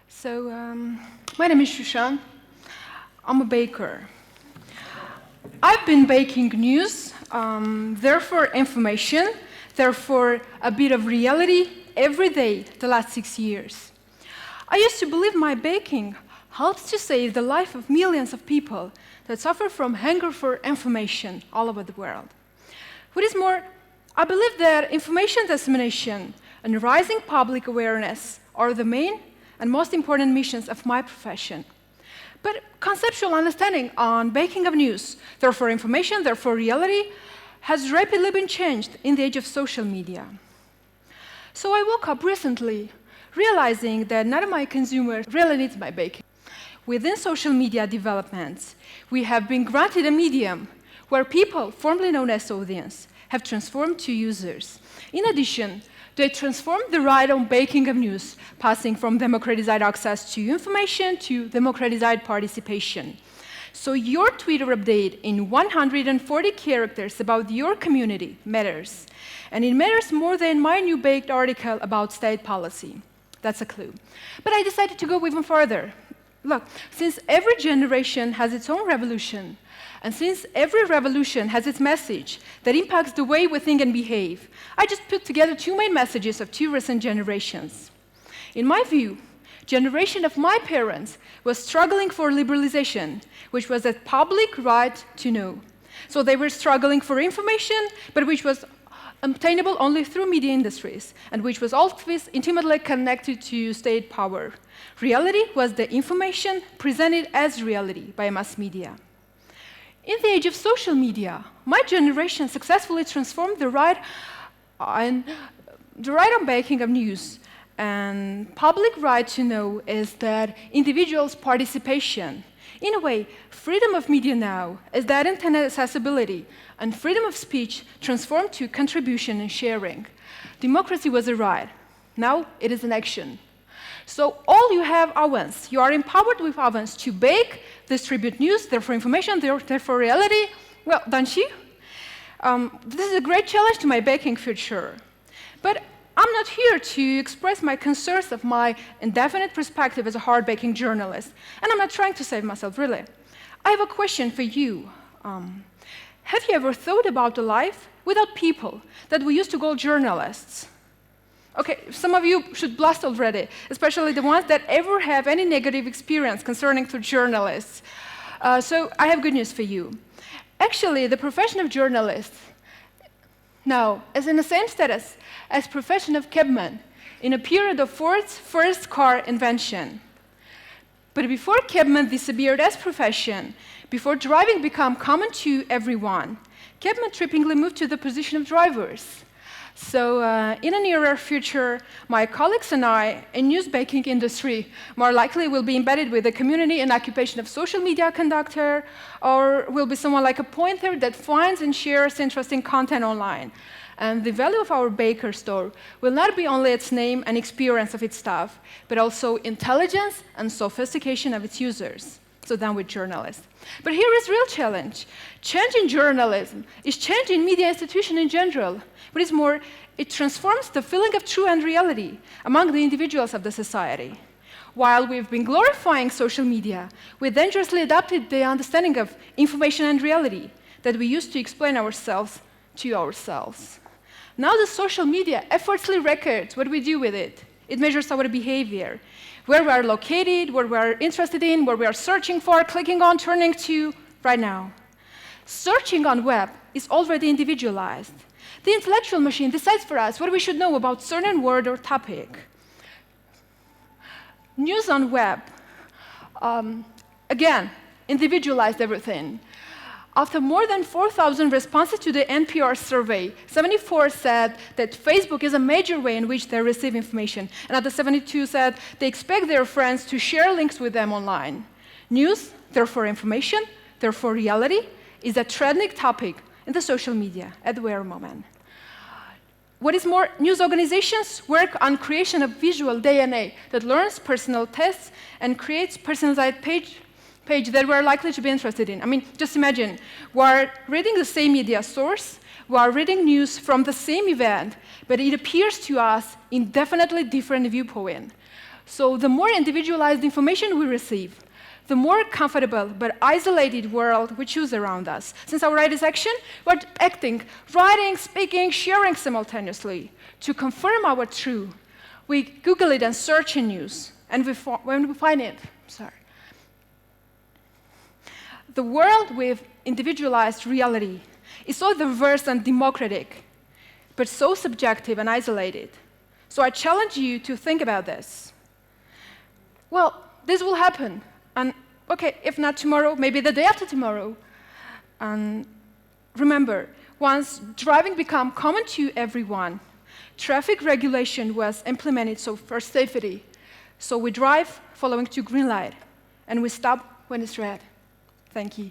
So, my name is Shushan. I'm a baker. I've been baking news, therefore information, therefore a bit of reality every day the last 6 years. I used to believe my baking helps to save the life of millions of people that suffer from hunger for information all over the world. What is more, I believe that information dissemination and rising public awareness are the main and most important missions of my profession. But conceptual understanding on baking of news, therefore information, therefore reality, has rapidly been changed in the age of social media. So I woke up recently realizing that none of my consumers really needs my baking. Within social media developments, we have been granted a medium where people, formerly known as audience, have transformed to users. In addition, they transformed the right on baking of news, passing from democratized access to information to democratized participation. So your Twitter update in 140 characters about your community matters. And it matters more than my new baked article about state policy. That's a clue. But I decided to go even further. Look, since every generation has its own revolution, and since every revolution has its message that impacts the way we think and behave, I just put together two main messages of two recent generations. In my view, generation of my parents was struggling for liberalization, which was a public right to know. So they were struggling for information, but which was obtainable only through media industries, and which was always intimately connected to state power. Reality was the information presented as reality by mass media. In the age of social media, my generation successfully transformed the right on baking of news. And public right to know is that individuals' participation. In a way, freedom of media now is that internet accessibility, and freedom of speech transformed to contribution and sharing. Democracy was a right. Now it is an action. So all you have ovens. You are empowered with ovens to bake, distribute news, therefore information, therefore reality. Well, don't you? This is a great challenge to my baking future. But I'm not here to express my concerns of my indefinite perspective as a hard baking journalist. And I'm not trying to save myself, really. I have a question for you. Have you ever thought about a life without people that we used to call journalists? Okay, some of you should blast already, especially the ones that ever have any negative experience concerning to journalists. So I have good news for you. Actually, the profession of journalist now is in the same status as profession of cabman in a period of Ford's first car invention. But before cabman disappeared as profession, before driving became common to everyone, cabmen trippingly moved to the position of drivers. So in a nearer future, my colleagues and I in news baking industry more likely will be embedded with the community and occupation of social media conductor, or will be someone like a pointer that finds and shares interesting content online. And the value of our baker store will not be only its name and experience of its staff, but also intelligence and sophistication of its users. So done with journalists. But here is real challenge. Change in journalism is change in media institution in general. But it's more, it transforms the feeling of truth and reality among the individuals of the society. While we've been glorifying social media, we dangerously adopted the understanding of information and reality that we used to explain ourselves to ourselves. Now the social media effortlessly records what we do with it. It measures our behavior, where we are located, what we are interested in, what we are searching for, clicking on, turning to, right now. Searching on web is already individualized. The intellectual machine decides for us what we should know about certain word or topic. News on web, again, individualized everything. After more than 4,000 responses to the NPR survey, 74 said that Facebook is a major way in which they receive information. Another 72 said they expect their friends to share links with them online. News, therefore information, therefore reality, is a trending topic in the social media at the very moment. What is more, news organizations work on creation of visual DNA that learns personal tastes and creates personalized page that we're likely to be interested in. I mean, just imagine, we're reading the same media source, we're reading news from the same event, but it appears to us in definitely different viewpoint. So the more individualized information we receive, the more comfortable but isolated world we choose around us. Since our right is action, we're acting, writing, speaking, sharing simultaneously. To confirm our truth, we Google it and search in news, and when we find it, the world with individualized reality is so diverse and democratic, but so subjective and isolated. So I challenge you to think about this. Well, this will happen. And okay, if not tomorrow, maybe the day after tomorrow. And remember, once driving became common to everyone, traffic regulation was implemented for safety. So we drive following to green light, and we stop when it's red. Thank you.